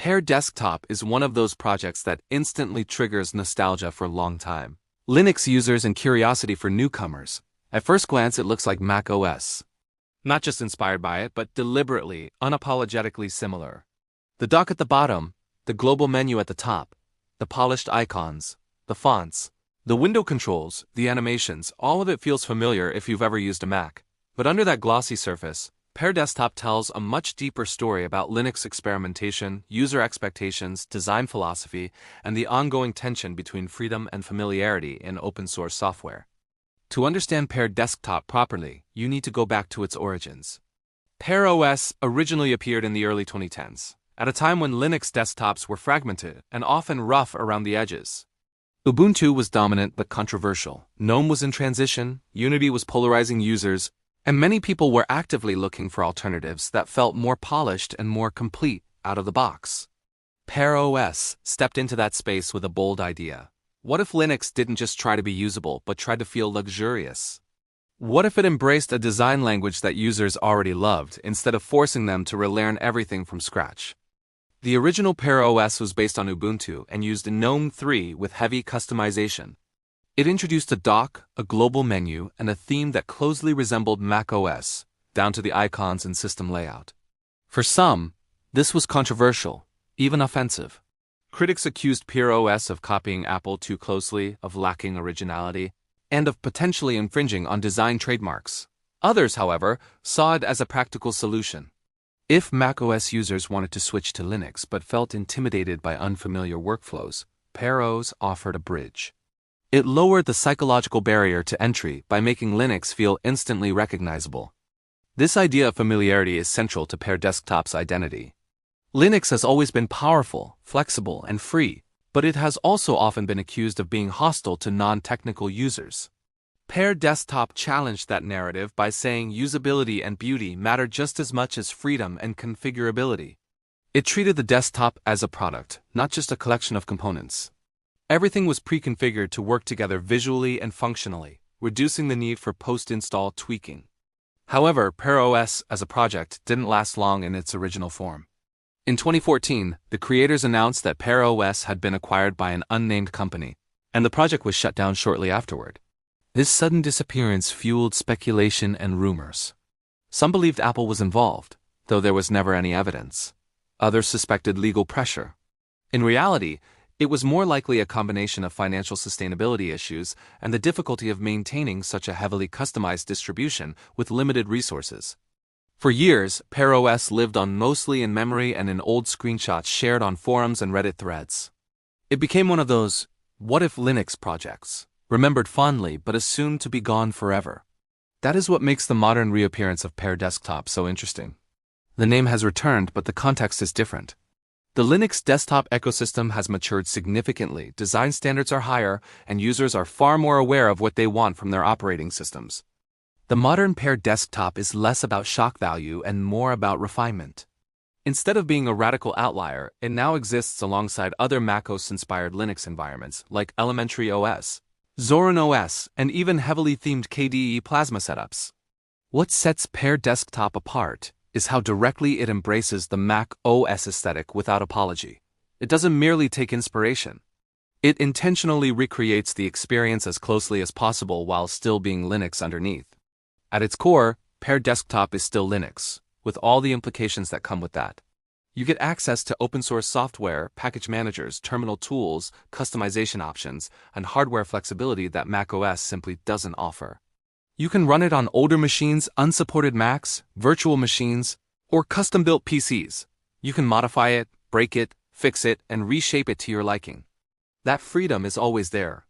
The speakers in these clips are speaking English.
Pear Desktop is one of those projects that instantly triggers nostalgia for a long time. Linux users and curiosity for newcomers. At first glance, it looks like macOS. Not just inspired by it, but deliberately, unapologetically similar. The dock at the bottom, the global menu at the top, the polished icons, the fonts, the window controls, the animations, all of it feels familiar if you've ever used a Mac. But under that glossy surface, Pear Desktop tells a much deeper story about Linux experimentation, user expectations, design philosophy, and the ongoing tension between freedom and familiarity in open-source software. To understand Pear Desktop properly, you need to go back to its origins. Pear OS originally appeared in the early 2010s, at a time when Linux desktops were fragmented and often rough around the edges. Ubuntu was dominant but controversial, GNOME was in transition, Unity was polarizing users, and many people were actively looking for alternatives that felt more polished and more complete out of the box. Pear OS stepped into that space with a bold idea. What if Linux didn't just try to be usable, but tried to feel luxurious? What if it embraced a design language that users already loved, instead of forcing them to relearn everything from scratch? The original Pear OS was based on Ubuntu and used GNOME 3 with heavy customization. It introduced a dock, a global menu, and a theme that closely resembled macOS, down to the icons and system layout. For some, this was controversial, even offensive. Critics accused Pear OS of copying Apple too closely, of lacking originality, and of potentially infringing on design trademarks. Others, however, saw it as a practical solution. If macOS users wanted to switch to Linux but felt intimidated by unfamiliar workflows, Pear OS offered a bridge. It lowered the psychological barrier to entry by making Linux feel instantly recognizable. This idea of familiarity is central to Pear Desktop's identity. Linux has always been powerful, flexible, and free, but it has also often been accused of being hostile to non-technical users. Pear Desktop challenged that narrative by saying usability and beauty matter just as much as freedom and configurability. It treated the desktop as a product, not just a collection of components. Everything was pre-configured to work together visually and functionally, reducing the need for post-install tweaking. However, Pear OS as a project didn't last long in its original form. In 2014, the creators announced that Pear OS had been acquired by an unnamed company, and the project was shut down shortly afterward. This sudden disappearance fueled speculation and rumors. Some believed Apple was involved, though there was never any evidence. Others suspected legal pressure. In reality, it was more likely a combination of financial sustainability issues and the difficulty of maintaining such a heavily customized distribution with limited resources. For years, Pear OS lived on mostly in memory and in old screenshots shared on forums and Reddit threads. It became one of those "what if Linux" projects, remembered fondly but assumed to be gone forever. That is what makes the modern reappearance of Pear Desktop so interesting. The name has returned, but the context is different. The Linux desktop ecosystem has matured significantly, design standards are higher, and users are far more aware of what they want from their operating systems. The modern Pear Desktop is less about shock value and more about refinement. Instead of being a radical outlier, it now exists alongside other macOS-inspired Linux environments like Elementary OS, Zorin OS, and even heavily themed KDE Plasma setups. What sets Pear Desktop apart is how directly it embraces the Mac OS aesthetic without apology. It doesn't merely take inspiration. It intentionally recreates the experience as closely as possible while still being Linux underneath. At its core, Pear Desktop is still Linux, with all the implications that come with that. You get access to open-source software, package managers, terminal tools, customization options, and hardware flexibility that macOS simply doesn't offer. You can run it on older machines, unsupported Macs, virtual machines, or custom-built PCs. You can modify it, break it, fix it, and reshape it to your liking. That freedom is always there,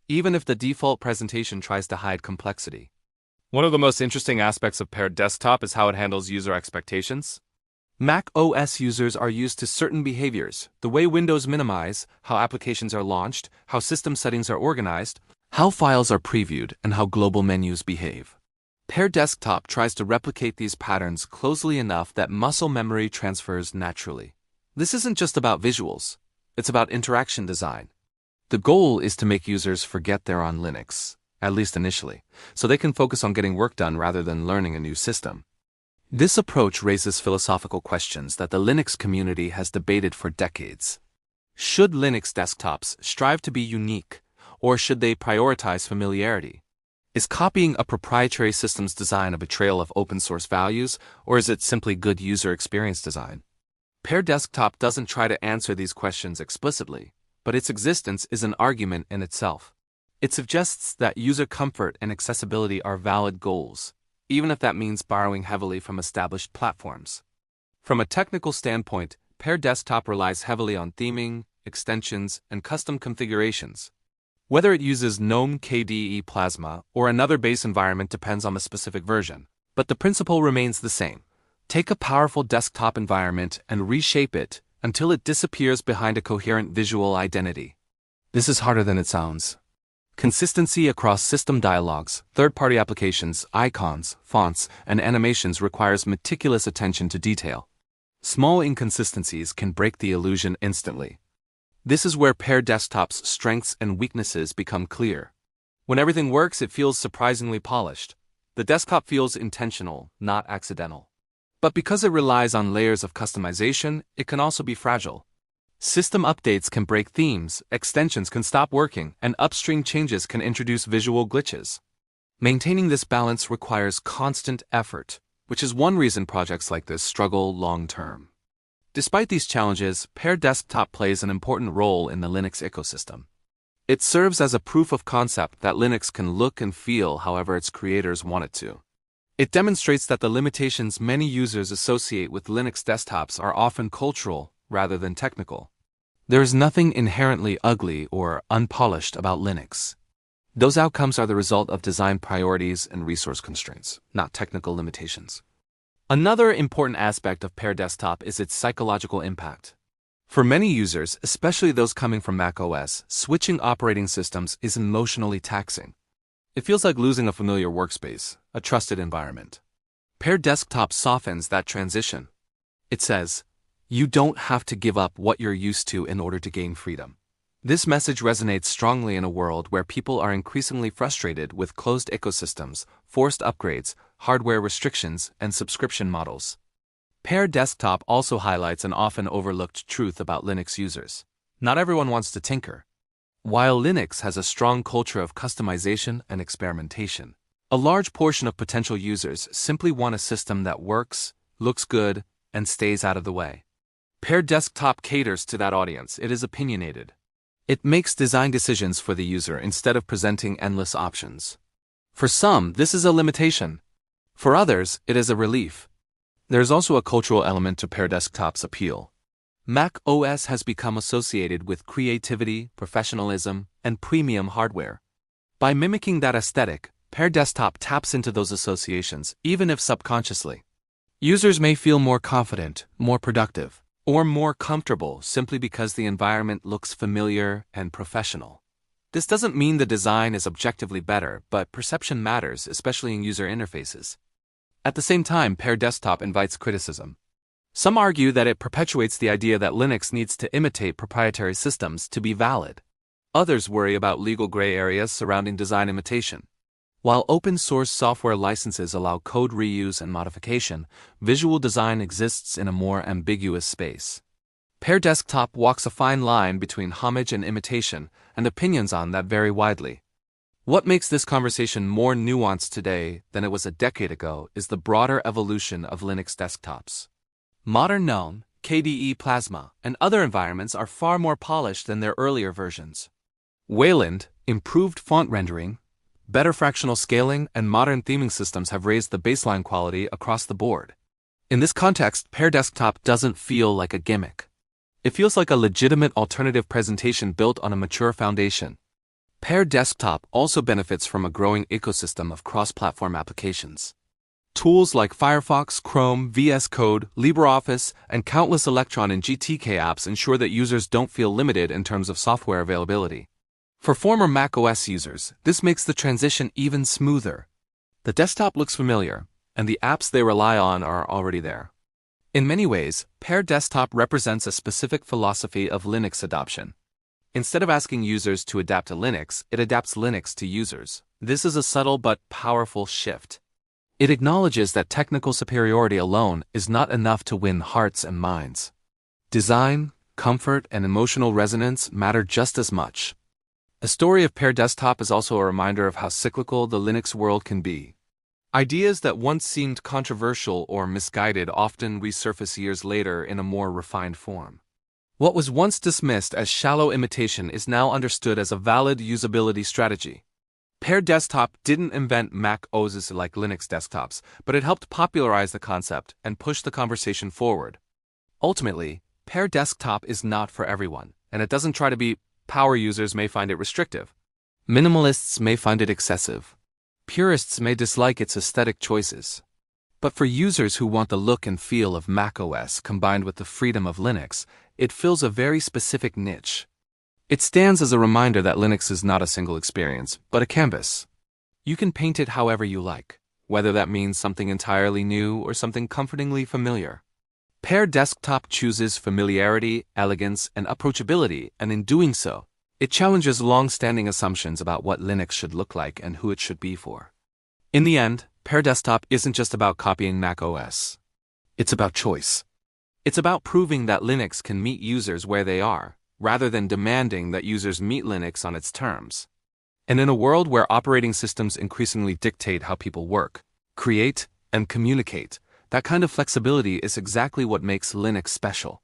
even if the default presentation tries to hide complexity. One of the most interesting aspects of Pear Desktop is how it handles user expectations. Mac OS users are used to certain behaviors, the way windows minimize, how applications are launched, how system settings are organized, how files are previewed, and how global menus behave. Pear Desktop tries to replicate these patterns closely enough that muscle memory transfers naturally. This isn't just about visuals, it's about interaction design. The goal is to make users forget they're on Linux, at least initially, so they can focus on getting work done rather than learning a new system. This approach raises philosophical questions that the Linux community has debated for decades. Should Linux desktops strive to be unique, or should they prioritize familiarity? Is copying a proprietary system's design a betrayal of open-source values, or is it simply good user experience design? Pear Desktop doesn't try to answer these questions explicitly, but its existence is an argument in itself. It suggests that user comfort and accessibility are valid goals, even if that means borrowing heavily from established platforms. From a technical standpoint, Pear Desktop relies heavily on theming, extensions, and custom configurations. Whether it uses GNOME KDE Plasma or another base environment depends on the specific version, but the principle remains the same. Take a powerful desktop environment and reshape it until it disappears behind a coherent visual identity. This is harder than it sounds. Consistency across system dialogues, third-party applications, icons, fonts, and animations requires meticulous attention to detail. Small inconsistencies can break the illusion instantly. This is where Pear Desktop's strengths and weaknesses become clear. When everything works, it feels surprisingly polished. The desktop feels intentional, not accidental. But because it relies on layers of customization, it can also be fragile. System updates can break themes, extensions can stop working, and upstream changes can introduce visual glitches. Maintaining this balance requires constant effort, which is one reason projects like this struggle long-term. Despite these challenges, Pear Desktop plays an important role in the Linux ecosystem. It serves as a proof of concept that Linux can look and feel however its creators want it to. It demonstrates that the limitations many users associate with Linux desktops are often cultural rather than technical. There is nothing inherently ugly or unpolished about Linux. Those outcomes are the result of design priorities and resource constraints, not technical limitations. Another important aspect of Pear Desktop is its psychological impact. For many users, especially those coming from macOS, switching operating systems is emotionally taxing. It feels like losing a familiar workspace, a trusted environment. Pear Desktop softens that transition. It says, "You don't have to give up what you're used to in order to gain freedom." This message resonates strongly in a world where people are increasingly frustrated with closed ecosystems, forced upgrades, hardware restrictions, and subscription models. Pear Desktop also highlights an often overlooked truth about Linux users. Not everyone wants to tinker. While Linux has a strong culture of customization and experimentation, a large portion of potential users simply want a system that works, looks good, and stays out of the way. Pear Desktop caters to that audience. It is opinionated. It makes design decisions for the user instead of presenting endless options. For some, this is a limitation. For others, it is a relief. There is also a cultural element to Pear Desktop's appeal. Mac OS has become associated with creativity, professionalism, and premium hardware. By mimicking that aesthetic, Pear Desktop taps into those associations, even if subconsciously. Users may feel more confident, more productive, or more comfortable simply because the environment looks familiar and professional. This doesn't mean the design is objectively better, but perception matters, especially in user interfaces. At the same time, Pear Desktop invites criticism. Some argue that it perpetuates the idea that Linux needs to imitate proprietary systems to be valid. Others worry about legal gray areas surrounding design imitation. While open-source software licenses allow code reuse and modification, visual design exists in a more ambiguous space. Pear Desktop walks a fine line between homage and imitation, and opinions on that vary widely. What makes this conversation more nuanced today than it was a decade ago is the broader evolution of Linux desktops. Modern GNOME, KDE Plasma, and other environments are far more polished than their earlier versions. Wayland, improved font rendering, better fractional scaling, and modern theming systems have raised the baseline quality across the board. In this context, Pear Desktop doesn't feel like a gimmick. It feels like a legitimate alternative presentation built on a mature foundation. Pear Desktop also benefits from a growing ecosystem of cross-platform applications. Tools like Firefox, Chrome, VS Code, LibreOffice, and countless Electron and GTK apps ensure that users don't feel limited in terms of software availability. For former macOS users, this makes the transition even smoother. The desktop looks familiar, and the apps they rely on are already there. In many ways, Pear Desktop represents a specific philosophy of Linux adoption. Instead of asking users to adapt to Linux, it adapts Linux to users. This is a subtle but powerful shift. It acknowledges that technical superiority alone is not enough to win hearts and minds. Design, comfort, and emotional resonance matter just as much. A story of Pear Desktop is also a reminder of how cyclical the Linux world can be. Ideas that once seemed controversial or misguided often resurface years later in a more refined form. What was once dismissed as shallow imitation is now understood as a valid usability strategy. Pear Desktop didn't invent macOS-like Linux desktops, but it helped popularize the concept and push the conversation forward. Ultimately, Pear Desktop is not for everyone, and it doesn't try to be. Power users may find it restrictive. Minimalists may find it excessive. Purists may dislike its aesthetic choices. But for users who want the look and feel of macOS combined with the freedom of Linux, it fills a very specific niche. It stands as a reminder that Linux is not a single experience, but a canvas. You can paint it however you like, whether that means something entirely new or something comfortingly familiar. Pear Desktop chooses familiarity, elegance, and approachability, and in doing so, it challenges long-standing assumptions about what Linux should look like and who it should be for. In the end, Pear Desktop isn't just about copying macOS. It's about choice. It's about proving that Linux can meet users where they are, rather than demanding that users meet Linux on its terms. And in a world where operating systems increasingly dictate how people work, create, and communicate, that kind of flexibility is exactly what makes Linux special.